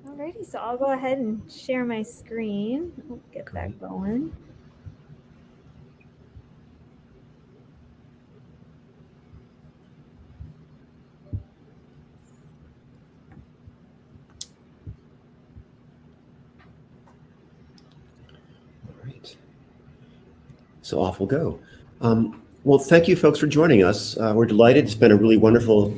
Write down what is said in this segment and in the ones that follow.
Alrighty, so I'll go ahead and share my screen. Get that going. All right. So off we'll go. Well, thank you folks for joining us. We're delighted. It's been a really wonderful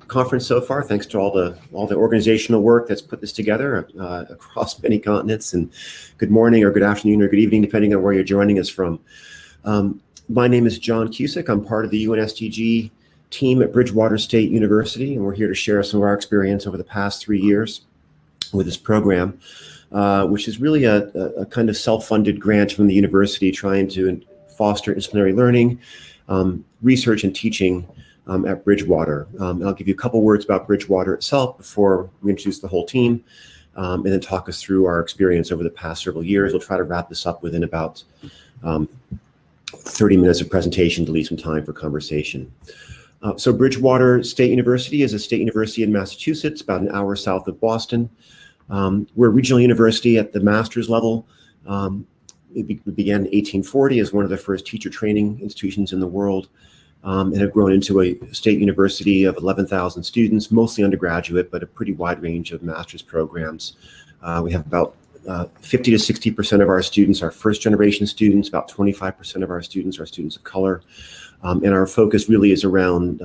conference so far. Thanks to all the organizational work that's put this together across many continents. And good morning or good afternoon or good evening, depending on where you're joining us from. My name is John Cusick. I'm part of the UN SDG team at Bridgewater State University, and we're here to share some of our experience over the past 3 years with this program, which is really a kind of self-funded grant from the university trying to foster interdisciplinary learning, research and teaching at Bridgewater. And I'll give you a couple words about Bridgewater itself before we introduce the whole team, and then talk us through our experience over the past several years. We'll try to wrap this up within about 30 minutes of presentation to leave some time for conversation. So Bridgewater State University is a state university in Massachusetts, about an hour south of Boston. We're a regional university at the master's level. We began in 1840 as one of the first teacher training institutions in the world, and have grown into a state university of 11,000 students, mostly undergraduate, but a pretty wide range of master's programs. We have about 50 to 60% of our students are first generation students, about 25% of our students are students of color. And our focus really is around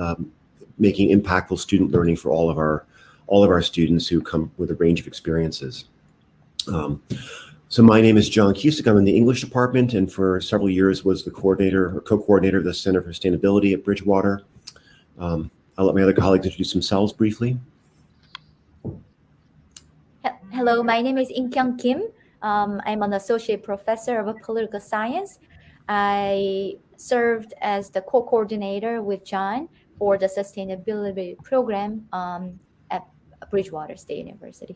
making impactful student learning for all of our students who come with a range of experiences. So my name is John Cusick. I'm in the English department, and for several years was the coordinator or co-coordinator of the Center for Sustainability at Bridgewater. I'll let my other colleagues introduce themselves briefly. Hello, my name is In-kyung Kim. I'm an associate professor of political science. I served as the co-coordinator with John for the sustainability program at Bridgewater State University.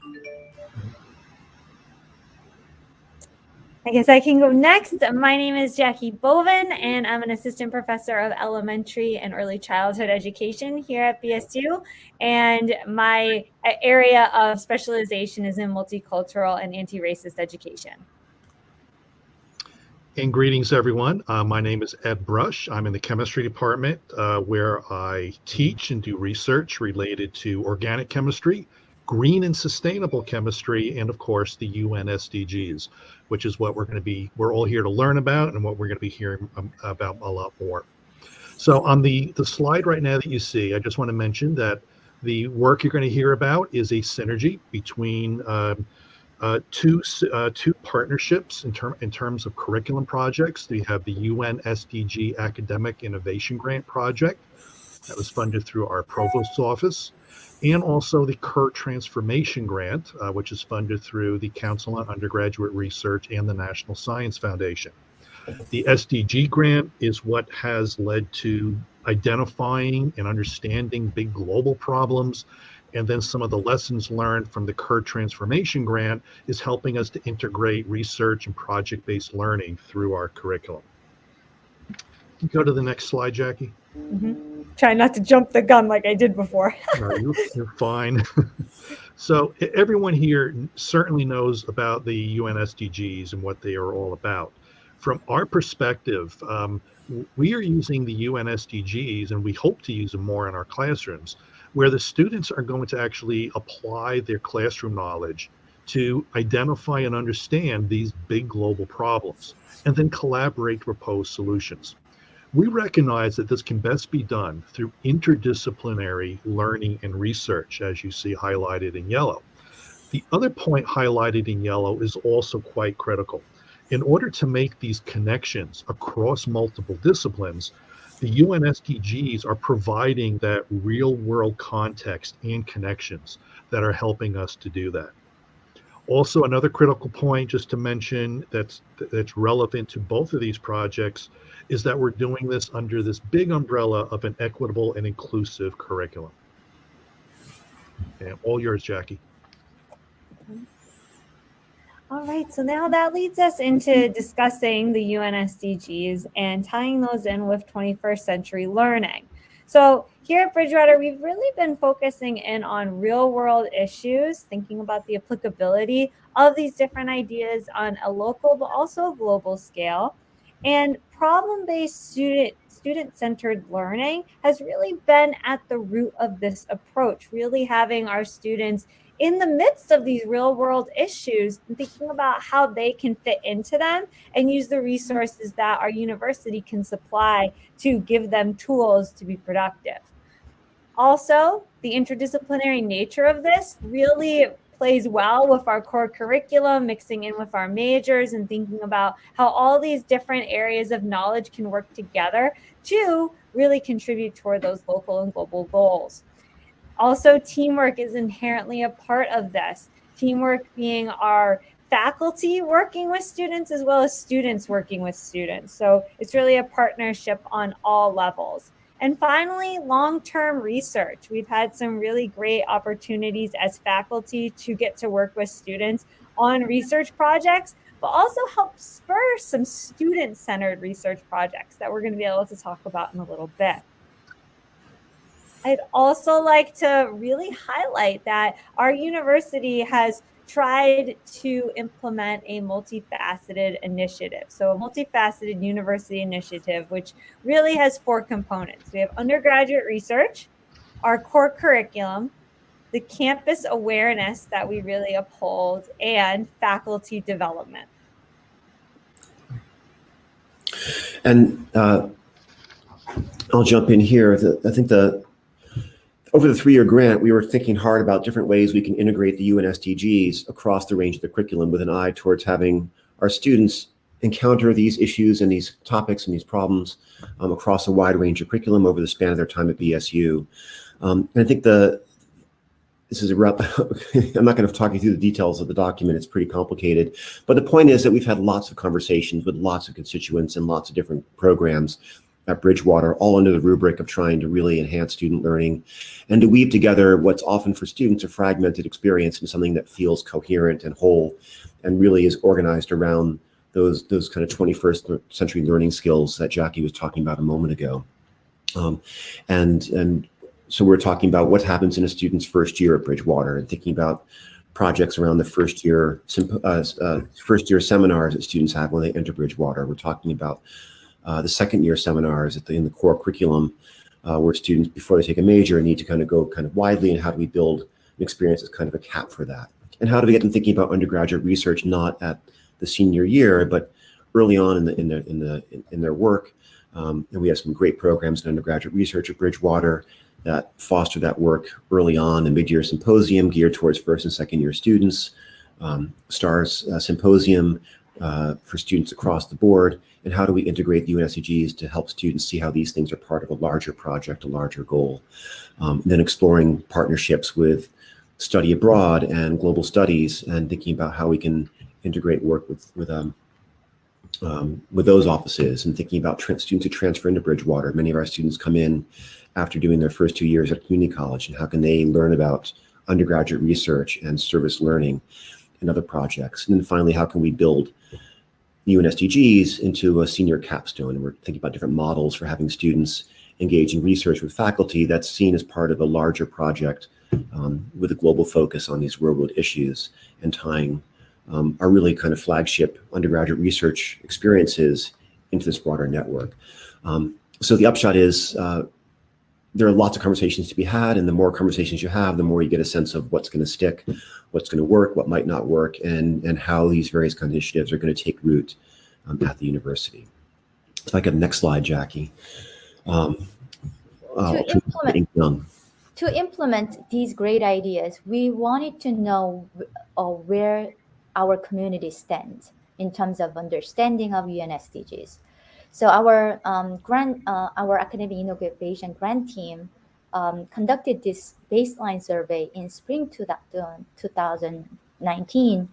I guess I can go next. My name is Jackie Bovin, and I'm an assistant professor of elementary and early childhood education here at BSU. And my area of specialization is in multicultural and anti-racist education. And greetings, everyone. My name is Ed Brush. I'm in the chemistry department where I teach and do research related to organic chemistry, green and sustainable chemistry, and of course the UN SDGs, which is what we're all here to learn about and what we're going to be hearing about a lot more. So on the slide right now that you see, I just want to mention that the work you're going to hear about is a synergy between two partnerships in terms of curriculum projects. We have the UN SDG Academic Innovation Grant Project that was funded through our Provost's office, and also the CUR Transformation Grant, which is funded through the Council on Undergraduate Research and the National Science Foundation. The SDG grant is what has led to identifying and understanding big global problems, and then some of the lessons learned from the CUR Transformation Grant is helping us to integrate research and project-based learning through our curriculum. Can you go to the next slide, Jackie? Mm-hmm. Try not to jump the gun like I did before. No, you're fine. So everyone here certainly knows about the UN SDGs and what they are all about. From our perspective, we are using the UN SDGs, and we hope to use them more in our classrooms, where the students are going to actually apply their classroom knowledge to identify and understand these big global problems, and then collaborate to propose solutions. We recognize that this can best be done through interdisciplinary learning and research, as you see highlighted in yellow. The other point highlighted in yellow is also quite critical. In order to make these connections across multiple disciplines, the UN SDGs are providing that real-world context and connections that are helping us to do that. Also, another critical point just to mention that's relevant to both of these projects is that we're doing this under this big umbrella of an equitable and inclusive curriculum. And all yours, Jackie. All right, so now that leads us into discussing the UN SDGs and tying those in with 21st century learning. So Here at Bridgewater, we've really been focusing in on real world issues, thinking about the applicability of these different ideas on a local but also global scale. And problem-based student-centered learning has really been at the root of this approach, really having our students in the midst of these real world issues and thinking about how they can fit into them and use the resources that our university can supply to give them tools to be productive. Also, the interdisciplinary nature of this really plays well with our core curriculum, mixing in with our majors and thinking about how all these different areas of knowledge can work together to really contribute toward those local and global goals. Also, teamwork is inherently a part of this. Teamwork being our faculty working with students as well as students working with students. So it's really a partnership on all levels. And finally, long-term research. We've had some really great opportunities as faculty to get to work with students on research projects, but also help spur some student-centered research projects that we're going to be able to talk about in a little bit. I'd also like to really highlight that our university has tried to implement a multifaceted initiative. So a multifaceted university initiative, which really has 4 components. We have undergraduate research, our core curriculum, the campus awareness that we really uphold, and faculty development. And I'll jump in here. I think over the 3-year grant, we were thinking hard about different ways we can integrate the UN SDGs across the range of the curriculum with an eye towards having our students encounter these issues and these topics and these problems across a wide range of curriculum over the span of their time at BSU. And I think this is I'm not going to talk you through the details of the document. It's pretty complicated. But the point is that we've had lots of conversations with lots of constituents and lots of different programs at Bridgewater, all under the rubric of trying to really enhance student learning and to weave together what's often for students a fragmented experience into something that feels coherent and whole and really is organized around those kind of 21st century learning skills that Jackie was talking about a moment ago. And so we're talking about what happens in a student's first year at Bridgewater and thinking about projects around the first year seminars that students have when they enter Bridgewater. We're talking about the second year seminars in the core curriculum where students, before they take a major, need to kind of go widely, and how do we build an experience as kind of a cap for that? And how do we get them thinking about undergraduate research not at the senior year, but early on in their work? And we have some great programs in undergraduate research at Bridgewater that foster that work early on. The mid-year symposium geared towards first and second year students, STARS symposium for students across the board, and how do we integrate the UN SDGs to help students see how these things are part of a larger project, a larger goal. Then exploring partnerships with study abroad and global studies and thinking about how we can integrate work with those offices and thinking about students who transfer into Bridgewater. Many of our students come in after doing their first 2 years at community college, and how can they learn about undergraduate research and service learning and other projects. And then finally, how can we build the UN SDGs into a senior capstone? And we're thinking about different models for having students engage in research with faculty that's seen as part of a larger project with a global focus on these real-world issues and tying our really kind of flagship undergraduate research experiences into this broader network. So the upshot is there are lots of conversations to be had, and the more conversations you have, the more you get a sense of what's going to stick, what's going to work, what might not work, and how these various kind of initiatives are going to take root at the university. So I got the next slide, Jackie. To implement these great ideas, we wanted to know where our community stands in terms of understanding of UN SDGs. So our our academic innovation grant team conducted this baseline survey in spring 2019,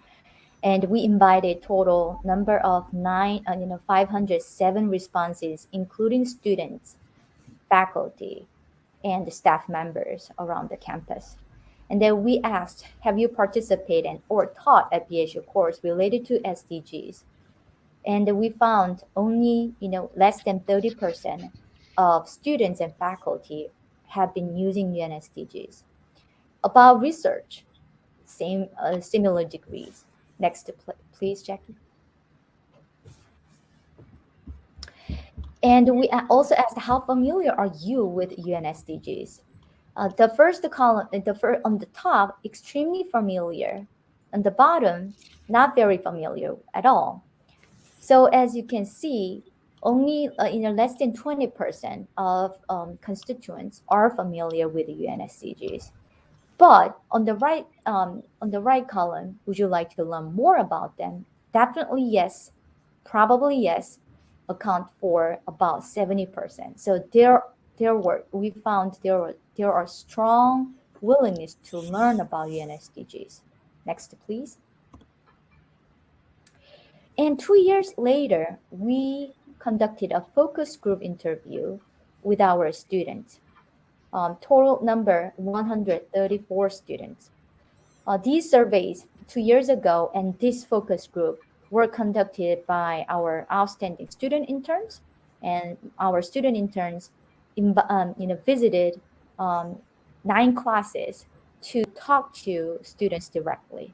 and we invited total number of 507 responses, including students, faculty, and staff members around the campus. And then we asked, have you participated or taught a BSU course related to SDGs? And we found only less than 30% of students and faculty have been using UN SDGs. About research, same similar degrees. Next, please, Jackie. And we also asked, how familiar are you with UN SDGs? The first column, on the top, extremely familiar. On the bottom, not very familiar at all. So as you can see, only less than 20% of constituents are familiar with the UN SDGs. But on the right column, would you like to learn more about them? Definitely yes, probably yes, account for about 70%. So we found there are strong willingness to learn about UN SDGs. Next, please. And 2 years later, we conducted a focus group interview with our students. Total number 134 students. These surveys 2 years ago and this focus group were conducted by our outstanding student interns, and our student interns visited 9 classes to talk to students directly.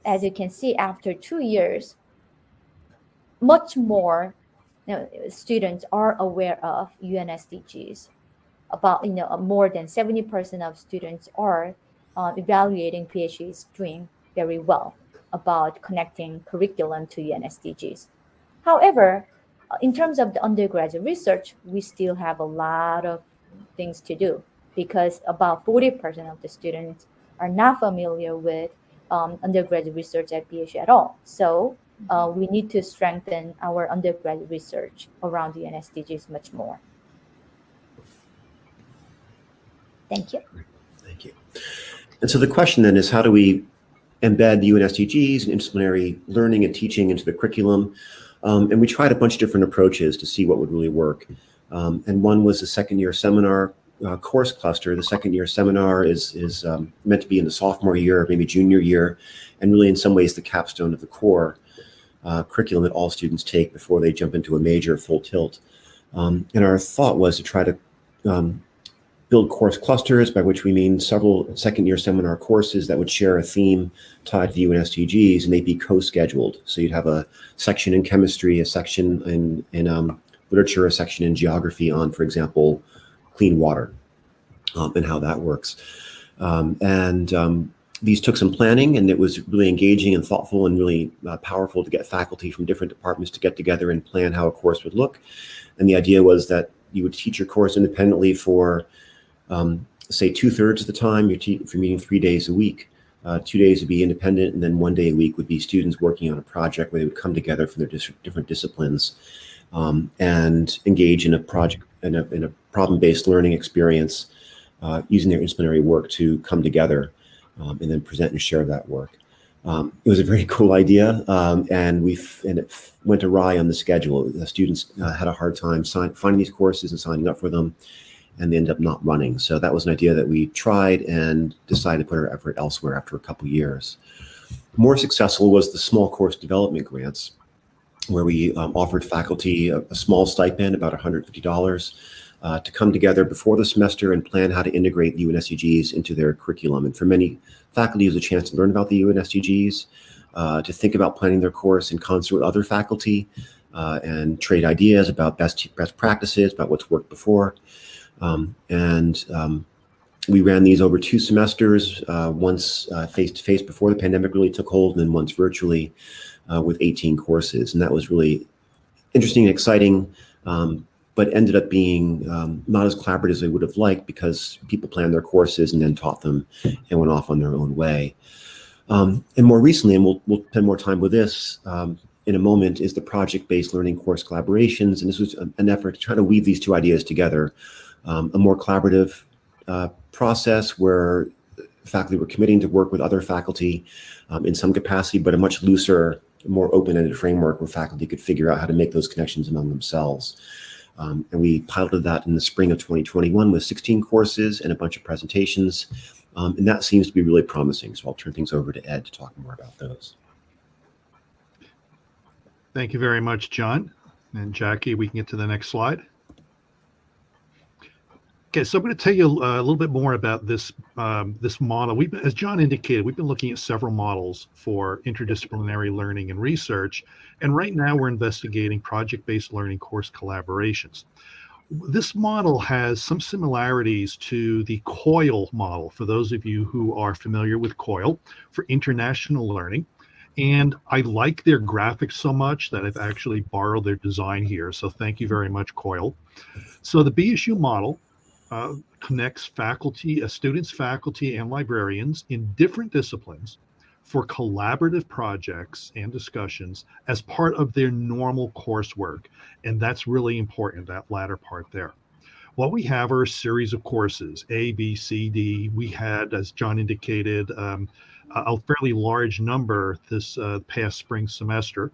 As you can see, after 2 years, much more students are aware of UN SDGs. About more than 70% of students are evaluating PhDs doing very well about connecting curriculum to UN SDGs. However, in terms of the undergraduate research, we still have a lot of things to do, because about 40% of the students are not familiar with undergraduate research at PhD at all. So we need to strengthen our undergraduate research around UN SDGs much more. Thank you. Thank you. And so the question then is, how do we embed the UN SDGs and interdisciplinary learning and teaching into the curriculum? And we tried a bunch of different approaches to see what would really work. And one was the second-year seminar course cluster. The second-year seminar is meant to be in the sophomore year, maybe junior year, and really in some ways the capstone of the core curriculum that all students take before they jump into a major full tilt. And our thought was to try to build course clusters, by which we mean several second-year seminar courses that would share a theme tied to the UN SDGs, and they'd be co-scheduled. So you'd have a section in chemistry, a section in literature, a section in geography on, for example, clean water and how that works. These took some planning, and it was really engaging and thoughtful and really powerful to get faculty from different departments to get together and plan how a course would look. And the idea was that you would teach your course independently for say 2/3 of the time. If you're meeting 3 days a week, 2 days would be independent, and then 1 day a week would be students working on a project where they would come together from their different disciplines and engage in a project, in a problem-based learning experience using their interdisciplinary work to come together and then present and share that work. It was a very cool idea, and it went awry on the schedule. The students had a hard time finding these courses and signing up for them, and they ended up not running. So that was an idea that we tried and decided to put our effort elsewhere after a couple years. More successful was the small course development grants, where we offered faculty a small stipend, about $150, to come together before the semester and plan how to integrate the UN SDGs into their curriculum. And for many faculty, it was a chance to learn about the UN SDGs, to think about planning their course in concert with other faculty, and trade ideas about best practices, about what's worked before. We ran these over 2 semesters, once face-to-face before the pandemic really took hold, and then once virtually with 18 courses. And that was really interesting and exciting, but ended up being not as collaborative as I would have liked, because people planned their courses and then taught them and went off on their own way. And more recently, and we'll spend more time with this in a moment, is the project-based learning course collaborations. And this was an effort to try to weave these 2 ideas together. A more collaborative process where faculty were committing to work with other faculty in some capacity, but a much looser, more open-ended framework where faculty could figure out how to make those connections among themselves. And we piloted that in the spring of 2021 with 16 courses and a bunch of presentations. And that seems to be really promising. So I'll turn things over to Ed to talk more about those. Thank you very much, John. And Jackie, we can get to the next slide. Okay, so I'm going to tell you a little bit more about this this model. As John indicated, we've been looking at several models for interdisciplinary learning and research, and right now we're investigating project-based learning course collaborations. This model has some similarities to the COIL model, for those of you who are familiar with COIL, for international learning. And I like their graphics so much that I've actually borrowed their design here. So thank you very much, COIL. So the BSU model connects faculty, students, faculty, and librarians in different disciplines for collaborative projects and discussions as part of their normal coursework. And that's really important, that latter part there. What we have are a series of courses, A, B, C, D. We had, as John indicated, a fairly large number this past spring semester.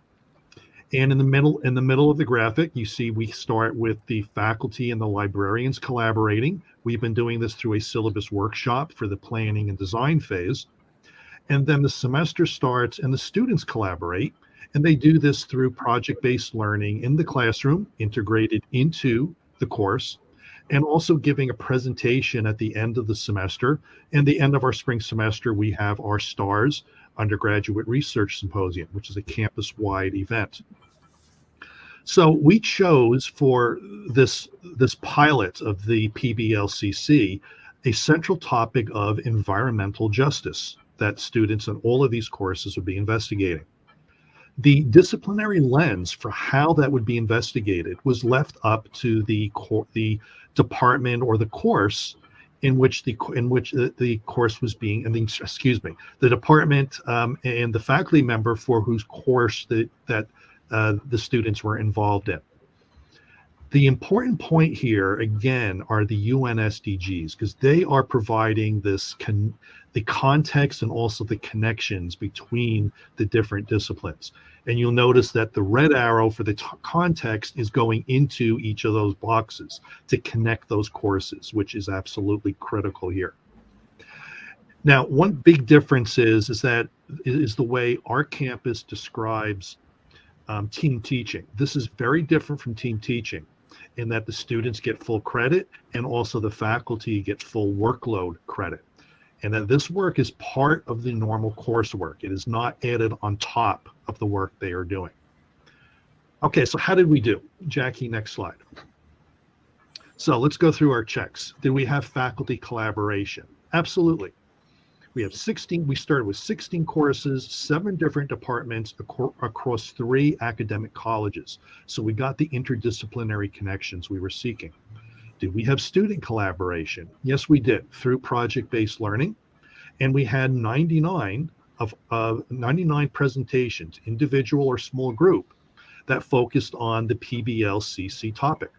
And in the middle of the graphic, you see we start with the faculty and the librarians collaborating. We've been doing this through a syllabus workshop for the planning and design phase. And then the semester starts and the students collaborate. And they do this through project-based learning in the classroom, integrated into the course, and also giving a presentation at the end of the semester. And the end of our spring semester, we have our STARS, Undergraduate Research Symposium, which is a campus-wide event. So we chose for this pilot of the PBLCC a central topic of environmental justice that students in all of these courses would be investigating. The disciplinary lens for how that would be investigated was left up to the department or the course in which the course was being, the department and the faculty member for whose course that the students were involved in. The important point here, again, are the UN SDGs, because they are providing the context and also the connections between the different disciplines. And you'll notice that the red arrow for the context is going into each of those boxes to connect those courses, which is absolutely critical here. Now, one big difference is the way our campus describes team teaching. This is very different from team teaching in that the students get full credit and also the faculty get full workload credit. And that this work is part of the normal coursework. It is not added on top of the work they are doing. Okay, so how did we do? Jackie, next slide. So let's go through our checks. Did we have faculty collaboration? Absolutely. We started with 16 courses, 7 different departments across 3 academic colleges. So we got the interdisciplinary connections we were seeking. Did we have student collaboration? Yes, we did, through project-based learning. And we had 99 presentations, individual or small group, that focused on the PBLCC topic.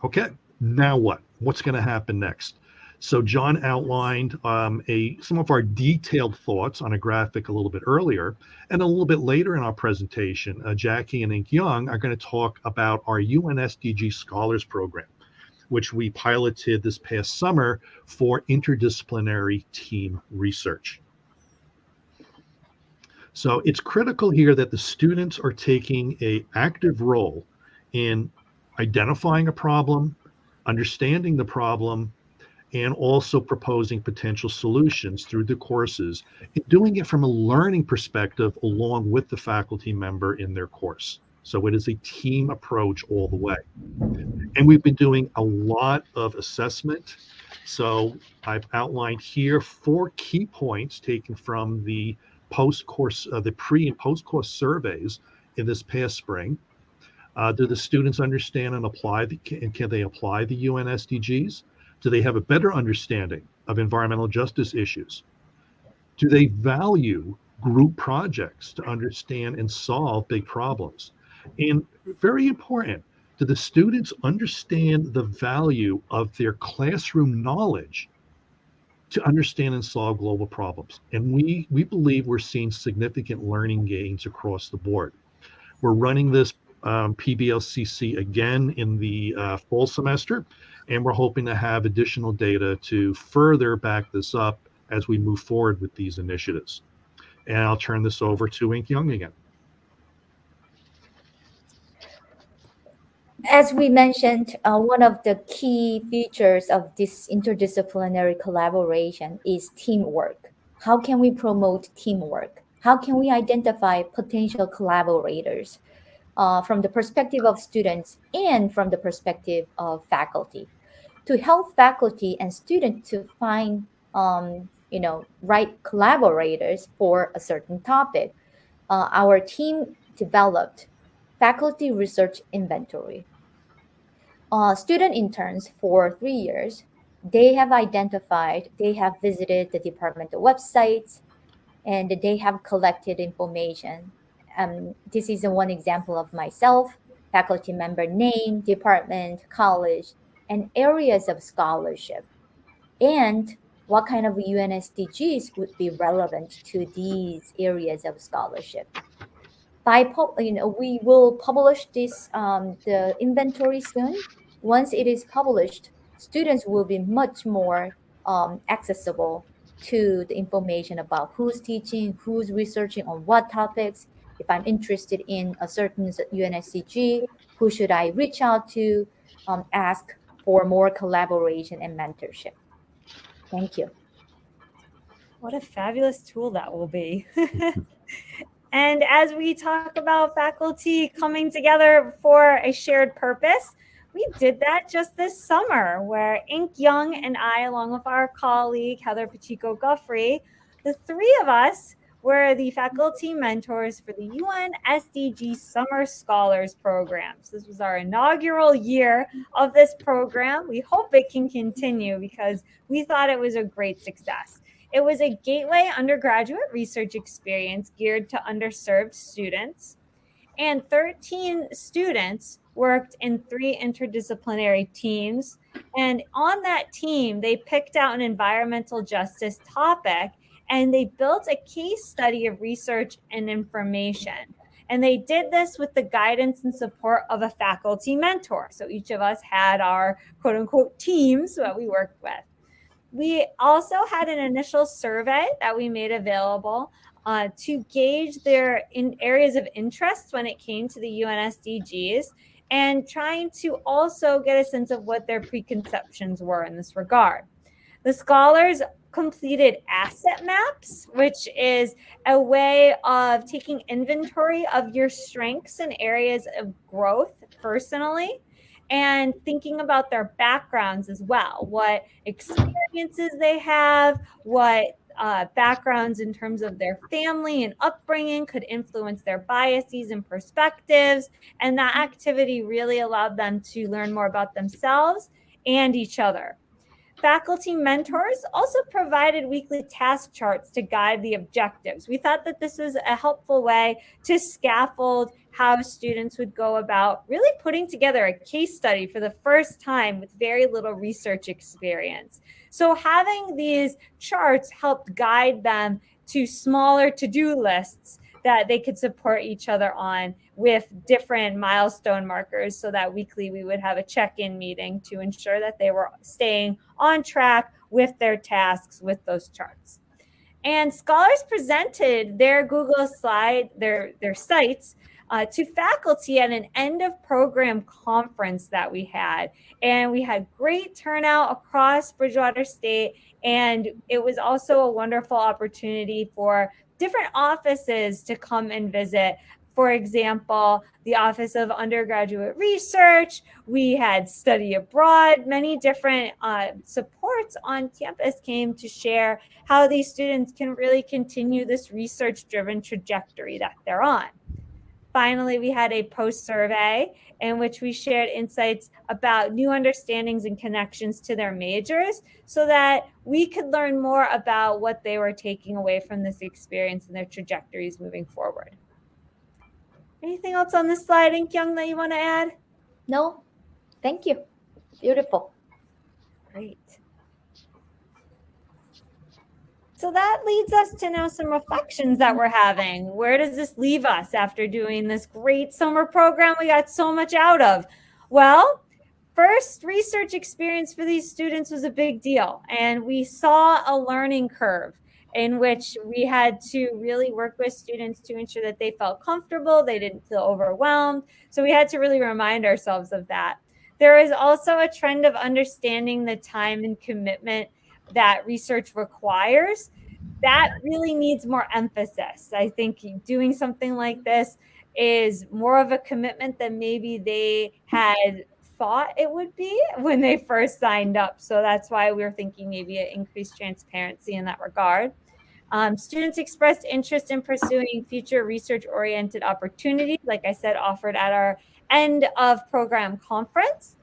Okay, now what? What's going to happen next? So John outlined some of our detailed thoughts on a graphic a little bit earlier, and a little bit later in our presentation, Jackie and Ink Young are going to talk about our UN SDG Scholars Program, which we piloted this past summer for interdisciplinary team research. So it's critical here that the students are taking an active role in identifying a problem, understanding the problem, and also proposing potential solutions through the courses, and doing it from a learning perspective along with the faculty member in their course. So it is a team approach all the way. And we've been doing a lot of assessment. So I've outlined here 4 key points taken from the post-course, the pre and post-course surveys in this past spring. Do the students understand and can they apply the UN SDGs? Do they have a better understanding of environmental justice issues? Do they value group projects to understand and solve big problems? And very important, do the students understand the value of their classroom knowledge to understand and solve global problems? And we believe we're seeing significant learning gains across the board. We're running this PBLCC again in the fall semester, and we're hoping to have additional data to further back this up as we move forward with these initiatives. And I'll turn this over to Ink Young again. As we mentioned, one of the key features of this interdisciplinary collaboration is teamwork. How can we promote teamwork? How can we identify potential collaborators from the perspective of students and from the perspective of faculty? To help faculty and students to find, right collaborators for a certain topic, our team developed faculty research inventory. Student interns for 3 years, they have visited the departmental websites, and they have collected information. This is one example of myself, faculty member name, department, college, and areas of scholarship, and what kind of UNSDGs would be relevant to these areas of scholarship. We will publish this the inventory soon. Once it is published, students will be much more accessible to the information about who's teaching, who's researching on what topics. If I'm interested in a certain UNSCG, who should I reach out to, ask for more collaboration and mentorship. Thank you. What a fabulous tool that will be. And as we talk about faculty coming together for a shared purpose, we did that just this summer, where Ink Young and I, along with our colleague, Heather Pacheco-Guffrey, the three of us were the faculty mentors for the UN SDG Summer Scholars Programs. This was our inaugural year of this program. We hope it can continue because we thought it was a great success. It was a gateway undergraduate research experience geared to underserved students, and 13 students worked in 3 interdisciplinary teams. And on that team, they picked out an environmental justice topic, and they built a case study of research and information. And they did this with the guidance and support of a faculty mentor. So each of us had our quote unquote teams that we worked with. We also had an initial survey that we made available to gauge their areas of interest when it came to the UN SDGs, and trying to also get a sense of what their preconceptions were in this regard. The scholars completed asset maps, which is a way of taking inventory of your strengths and areas of growth personally, and thinking about their backgrounds as well, what experiences they have, what backgrounds in terms of their family and upbringing could influence their biases and perspectives. And that activity really allowed them to learn more about themselves and each other. Faculty mentors also provided weekly task charts to guide the objectives. We thought that this was a helpful way to scaffold how students would go about really putting together a case study for the first time with very little research experience. So having these charts helped guide them to smaller to-do lists that they could support each other on, with different milestone markers, so that weekly we would have a check-in meeting to ensure that they were staying on track with their tasks with those charts. And scholars presented their Google slide, their sites to faculty at an end of program conference that we had. And we had great turnout across Bridgewater State. And it was also a wonderful opportunity for different offices to come and visit. For example, the Office of Undergraduate Research, we had study abroad, many different supports on campus came to share how these students can really continue this research-driven trajectory that they're on. Finally, we had a post-survey in which we shared insights about new understandings and connections to their majors, so that we could learn more about what they were taking away from this experience and their trajectories moving forward. Anything else on this slide, Ink Young, that you want to add? No, thank you. Beautiful. Great. So that leads us to now some reflections that we're having. Where does this leave us after doing this great summer program we got so much out of? Well, first, research experience for these students was a big deal, and we saw a learning curve. in which we had to really work with students to ensure that they felt comfortable, they didn't feel overwhelmed. So we had to really remind ourselves of that. There is also a trend of understanding the time and commitment that research requires. That really needs more emphasis. I think doing something like this is more of a commitment than maybe they had thought it would be when they first signed up. So that's why we're thinking maybe an increased transparency in that regard. Students expressed interest in pursuing future research-oriented opportunities, like I said, offered at our end of program conference,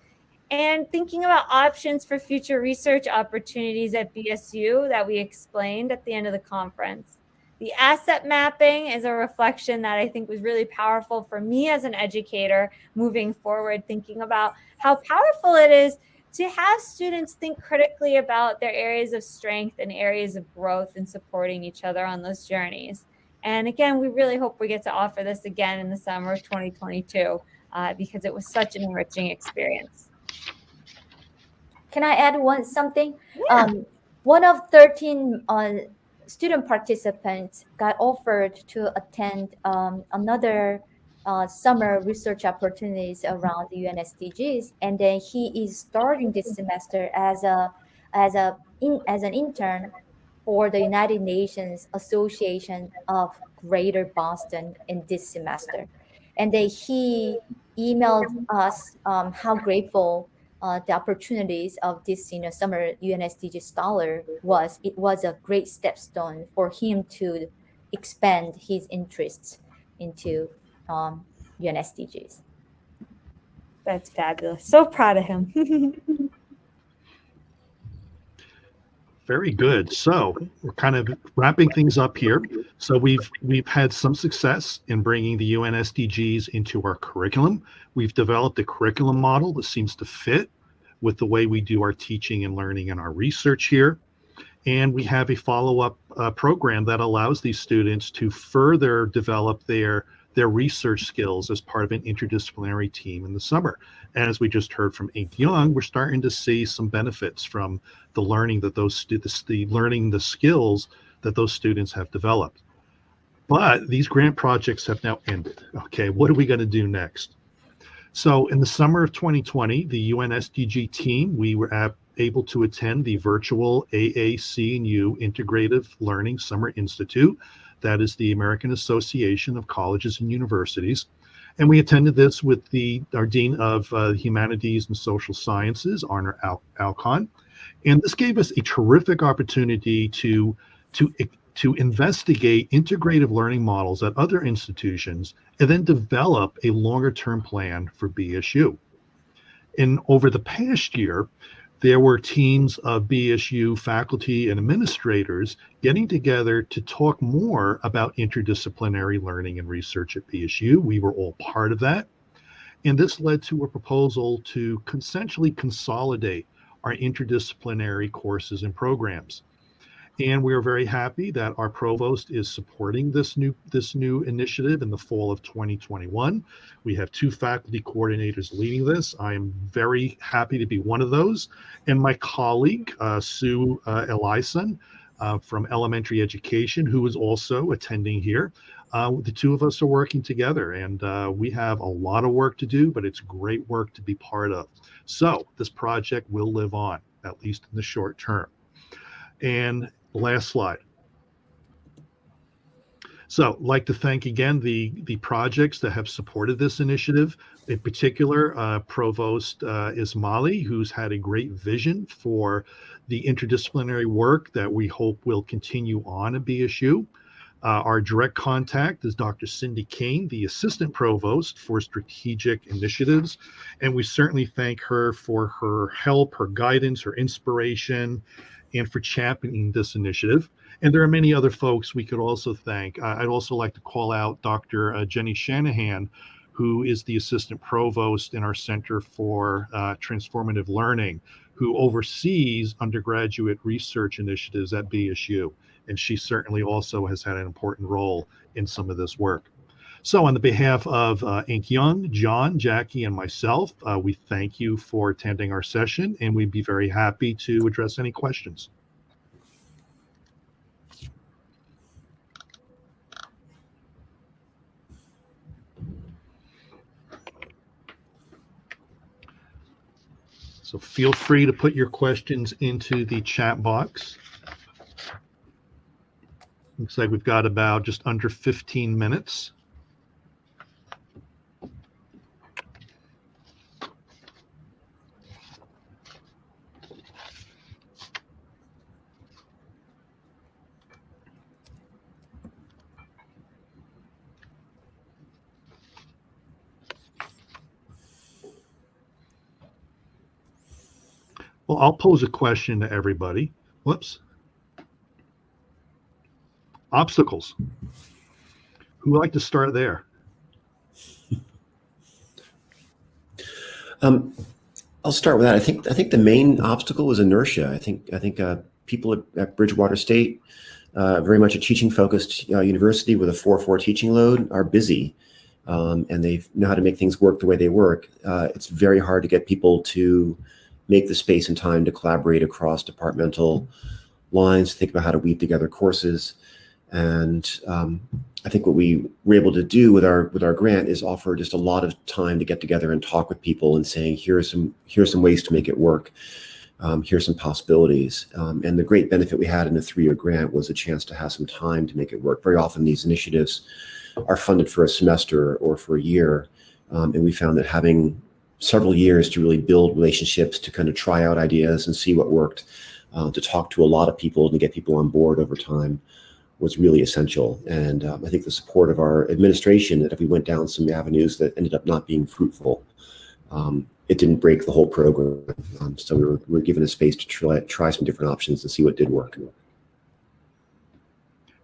and thinking about options for future research opportunities at BSU that we explained at the end of the conference. The asset mapping is a reflection that I think was really powerful for me as an educator moving forward, thinking about how powerful it is to have students think critically about their areas of strength and areas of growth and supporting each other on those journeys. And again, we really hope we get to offer this again in the summer of 2022 because it was such an enriching experience. Can I add something? Yeah. One of 13 student participants got offered to attend another summer research opportunities around the UN SDGs, and then he is starting this semester as an intern for the United Nations Association of Greater Boston in this semester, and then he emailed us how grateful the opportunities of this summer UN SDG scholar was. It was a great stepstone for him to expand his interests into UN SDGs. That's fabulous. So proud of him. Very good. So we're kind of wrapping things up here. So we've had some success in bringing the UN SDGs into our curriculum. We've developed a curriculum model that seems to fit with the way we do our teaching and learning and our research here. And we have a follow-up program that allows these students to further develop their research skills as part of an interdisciplinary team in the summer. And as we just heard from Ink Young, we're starting to see some benefits from the learning that the skills that those students have developed. But these grant projects have now ended. Okay, what are we going to do next? So in the summer of 2020, the UN SDG team, we were able to attend the virtual AAC&U Integrative Learning Summer Institute. That is the American Association of Colleges and Universities. And we attended this with our Dean of Humanities and Social Sciences, Arne Alcon. And this gave us a terrific opportunity to investigate integrative learning models at other institutions and then develop a longer-term plan for BSU. And over the past year, there were teams of BSU faculty and administrators getting together to talk more about interdisciplinary learning and research at BSU. We were all part of that. And this led to a proposal to essentially consolidate our interdisciplinary courses and programs. And we are very happy that our provost is supporting this new initiative in the fall of 2021. We have 2 faculty coordinators leading this. I am very happy to be one of those. And my colleague, Sue Elison from elementary education, who is also attending here. The 2 of us are working together, and we have a lot of work to do, but it's great work to be part of. So this project will live on, at least in the short term. And last slide. So I'd like to thank again the projects that have supported this initiative. In particular, Provost Ismaili, who's had a great vision for the interdisciplinary work that we hope will continue on at BSU. Our direct contact is Dr. Cindy Kane, the Assistant Provost for Strategic Initiatives. And we certainly thank her for her help, her guidance, her inspiration, and for championing this initiative. And there are many other folks we could also thank. I'd also like to call out Dr. Jenny Shanahan, who is the Assistant Provost in our Center for Transformative Learning, who oversees undergraduate research initiatives at BSU. And she certainly also has had an important role in some of this work. So on the behalf of Ink Young, John, Jackie, and myself, we thank you for attending our session, and we'd be very happy to address any questions. So feel free to put your questions into the chat box. Looks like we've got about just under 15 minutes. Well, I'll pose a question to everybody. Whoops. Obstacles. Who would like to start there? I'll start with that. I think the main obstacle was inertia. I think people at Bridgewater State, very much a teaching-focused university with a 4-4 teaching load, are busy, and they know how to make things work the way they work. It's very hard to get people to make the space and time to collaborate across departmental lines, think about how to weave together courses. And I think what we were able to do with our grant is offer just a lot of time to get together and talk with people and saying, here's some ways to make it work. Here's some possibilities. And the great benefit we had in a 3-year grant was a chance to have some time to make it work. Very often these initiatives are funded for a semester or for a year. And we found that having several years to really build relationships, to kind of try out ideas and see what worked, to talk to a lot of people and to get people on board over time was really essential. And I think the support of our administration, that if we went down some avenues that ended up not being fruitful, it didn't break the whole program. So we were given a space to try some different options and see what did work.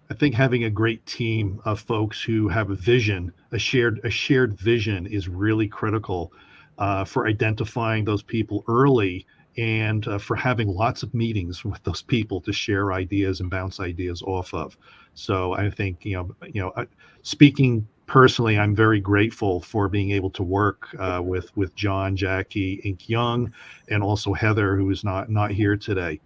I think having a great team of folks who have a vision, a shared vision, is really critical for identifying those people early, and for having lots of meetings with those people to share ideas and bounce ideas off of. So I think, speaking personally, I'm very grateful for being able to work with John, Jackie, Ink Young, and also Heather, who is not here today.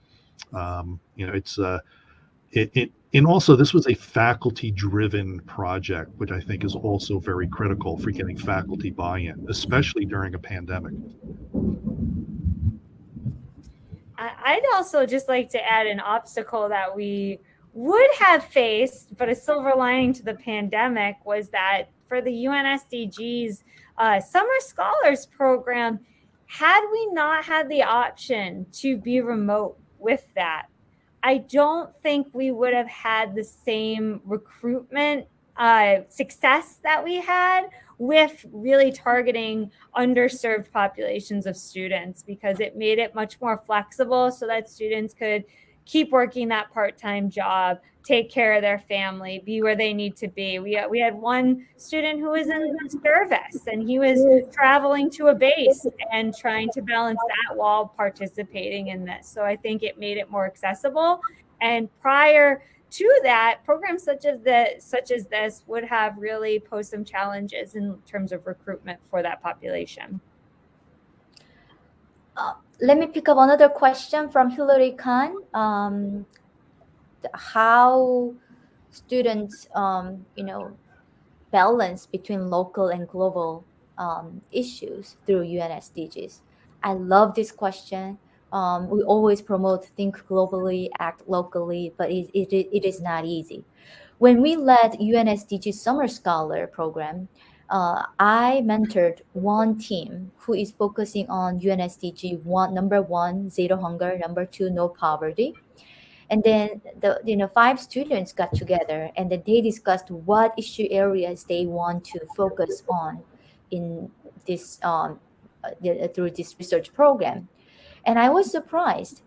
And also, this was a faculty-driven project, which I think is also very critical for getting faculty buy-in, especially during a pandemic. I'd also just like to add an obstacle that we would have faced, but a silver lining to the pandemic was that for the UN SDGs Summer Scholars Program, had we not had the option to be remote with that, I don't think we would have had the same recruitment success that we had with really targeting underserved populations of students, because it made it much more flexible so that students could keep working that part-time job, take care of their family, be where they need to be. We had one student who was in the service, and he was traveling to a base and trying to balance that while participating in this. So I think it made it more accessible. And prior to that, programs such as this would have really posed some challenges in terms of recruitment for that population. Let me pick up another question from Hillary Khan. How students, balance between local and global issues through UN SDGs. I love this question. We always promote think globally, act locally, but it is not easy. When we led UN SDG Summer Scholar Program, I mentored one team who is focusing on UN SDG number 1, zero hunger, number 2, no poverty. And then the 5 students got together, and then they discussed what issue areas they want to focus on in this through this research program. And I was surprised.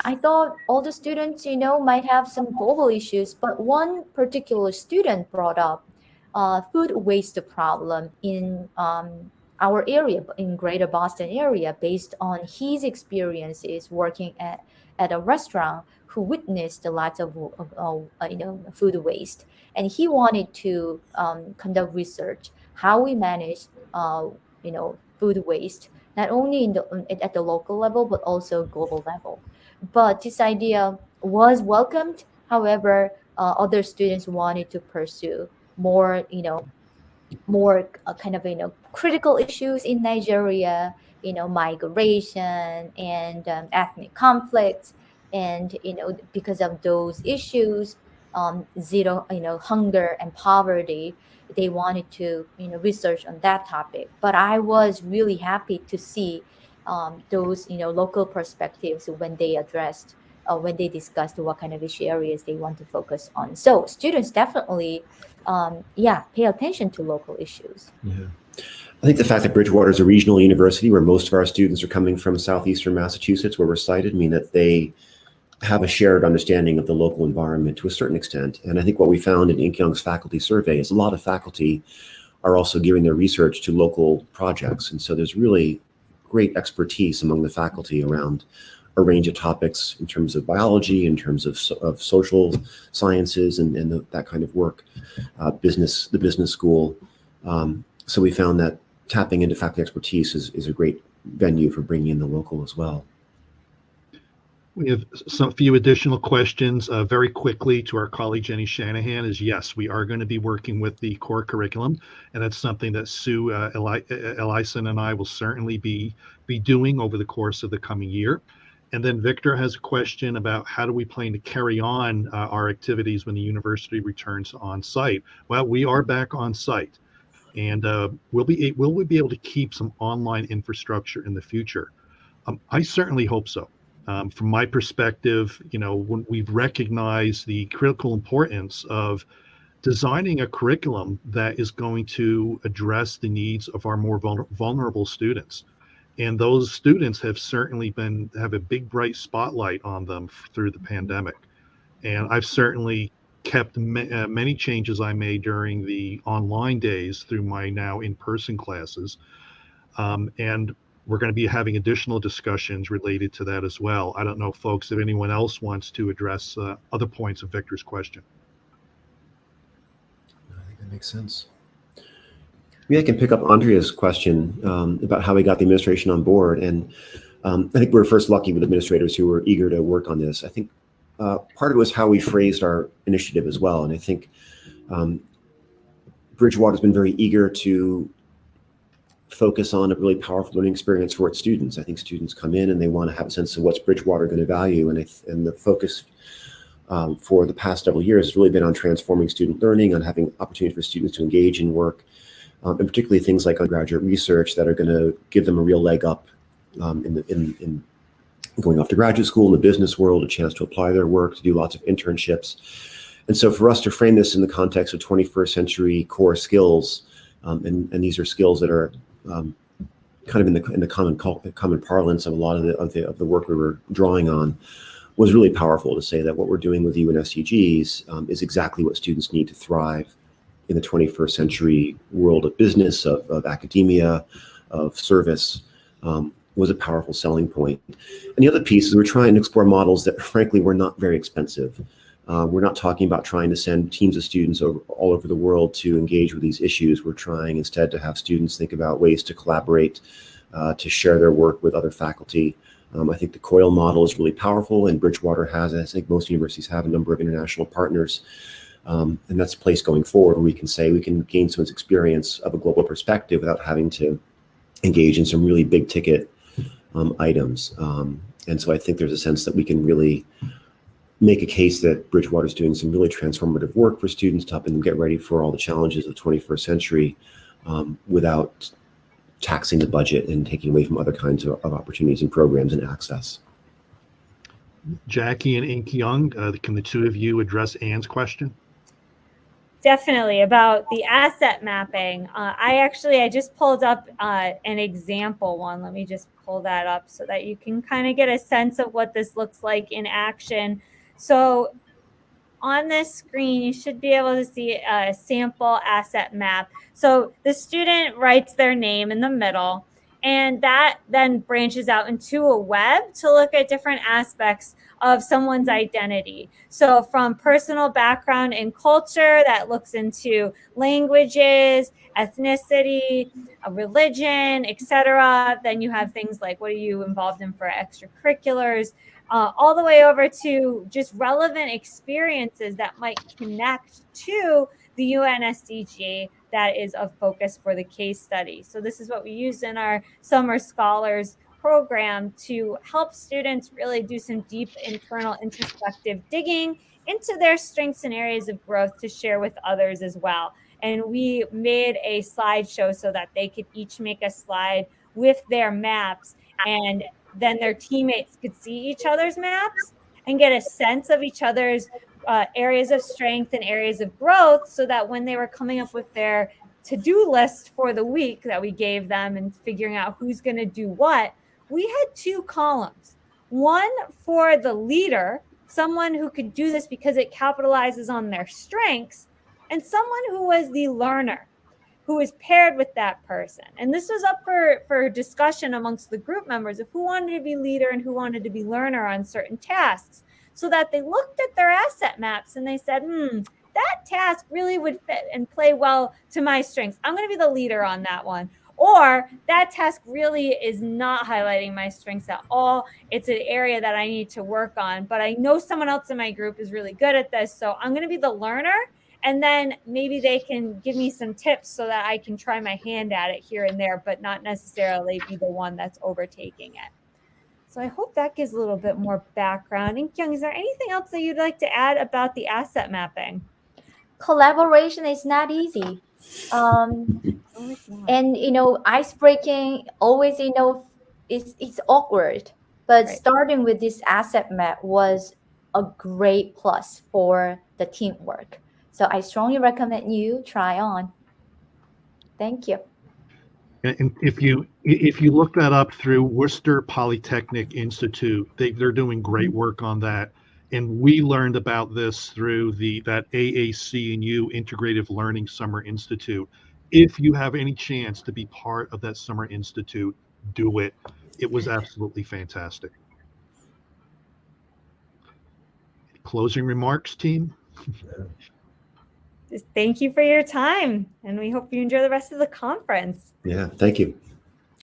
I thought all the students, might have some global issues, but one particular student brought up food waste problem in our area, in Greater Boston area, based on his experiences working at a restaurant who witnessed a lot of food waste, and he wanted to conduct research how we manage food waste, not only at the local level but also global level. But this idea was welcomed. However, other students wanted to pursue more more kind of critical issues in Nigeria, migration and ethnic conflicts, and because of those issues, zero hunger and poverty, they wanted to research on that topic. But I was really happy to see those local perspectives when they addressed when they discussed what kind of issue areas they want to focus on. So students definitely pay attention to local issues. Yeah. I think the fact that Bridgewater is a regional university where most of our students are coming from southeastern Massachusetts, where we're cited, mean that they have a shared understanding of the local environment to a certain extent. And I think what we found in Inkyung's faculty survey is a lot of faculty are also giving their research to local projects. And so there's really great expertise among the faculty around a range of topics in terms of biology, in terms of social sciences and that kind of work, the business school. So we found that tapping into faculty expertise is a great venue for bringing in the local as well. We have some few additional questions very quickly to our colleague Jenny Shanahan. Is yes, we are going to be working with the core curriculum, and that's something that Sue Elison and I will certainly be doing over the course of the coming year. And then Victor has a question about how do we plan to carry on our activities when the university returns on site. Well, we are back on site, and will we be able to keep some online infrastructure in the future? I certainly hope so. From my perspective, when we've recognized the critical importance of designing a curriculum that is going to address the needs of our more vulnerable students. And those students have certainly have a big bright spotlight on them through the pandemic. And I've certainly kept many changes I made during the online days through my now in-person classes. And we're going to be having additional discussions related to that as well. I don't know, folks, if anyone else wants to address other points of Victor's question. I think that makes sense. Maybe I can pick up Andrea's question about how we got the administration on board. And I think we were first lucky with administrators who were eager to work on this. I think part of it was how we phrased our initiative as well. And I think Bridgewater's been very eager to focus on a really powerful learning experience for its students. I think students come in and they want to have a sense of what's Bridgewater going to value. And the focus for the past several years has really been on transforming student learning, on having opportunities for students to engage in work, and particularly things like undergraduate research that are going to give them a real leg up in going off to graduate school in the business world, a chance to apply their work, to do lots of internships. And so for us to frame this in the context of 21st century core skills, and these are skills that are kind of in the common parlance of a lot of the work we were drawing on, was really powerful to say that what we're doing with UN SDGs is exactly what students need to thrive in the 21st century world of business, of academia, of service, was a powerful selling point. And the other piece is we're trying to explore models that frankly were not very expensive. We're not talking about trying to send teams of students all over the world to engage with these issues. We're trying instead to have students think about ways to collaborate, to share their work with other faculty. I think the COIL model is really powerful, and Bridgewater has, I think most universities have, a number of international partners. And that's a place going forward where we can say we can gain someone's experience of a global perspective without having to engage in some really big ticket items. And so I think there's a sense that we can really make a case that Bridgewater is doing some really transformative work for students to help them get ready for all the challenges of the 21st century without taxing the budget and taking away from other kinds of opportunities and programs and access. Jackie and In-kyung, can the two of you address Anne's question? Definitely, about the asset mapping. I just pulled up an example one. Let me just pull that up so that you can kind of get a sense of what this looks like in action. So on this screen, you should be able to see a sample asset map. So the student writes their name in the middle, and that then branches out into a web to look at different aspects of someone's identity. So from personal background and culture, that looks into languages, ethnicity, religion, etc. Then you have things like, what are you involved in for extracurriculars, all the way over to just relevant experiences that might connect to the UN SDG that is of focus for the case study. So this is what we used in our Summer Scholars program to help students really do some deep internal introspective digging into their strengths and areas of growth to share with others as well. And we made a slideshow so that they could each make a slide with their maps, and then their teammates could see each other's maps and get a sense of each other's areas of strength and areas of growth, so that when they were coming up with their to-do list for the week that we gave them and figuring out who's going to do what, we had two columns. One for the leader, someone who could do this because it capitalizes on their strengths, and someone who was the learner, who was paired with that person. And this was up for discussion amongst the group members of who wanted to be leader and who wanted to be learner on certain tasks, so that they looked at their asset maps and they said, that task really would fit and play well to my strengths. I'm going to be the leader on that one. Or that task really is not highlighting my strengths at all. It's an area that I need to work on, but I know someone else in my group is really good at this, so I'm going to be the learner. And then maybe they can give me some tips so that I can try my hand at it here and there, but not necessarily be the one that's overtaking it. So I hope that gives a little bit more background. In-kyung, is there anything else that you'd like to add about the asset mapping? Collaboration is not easy. And, ice breaking always, it's awkward. But Right. starting with this asset map was a great plus for the teamwork. So I strongly recommend you try on. Thank you. And if you look that up through Worcester Polytechnic Institute, they're doing great work on that. And we learned about this through that AAC&U Integrative Learning Summer Institute. If you have any chance to be part of that Summer Institute, do it. It was absolutely fantastic. Closing remarks, team? Just thank you for your time, and we hope you enjoy the rest of the conference. Yeah, thank you.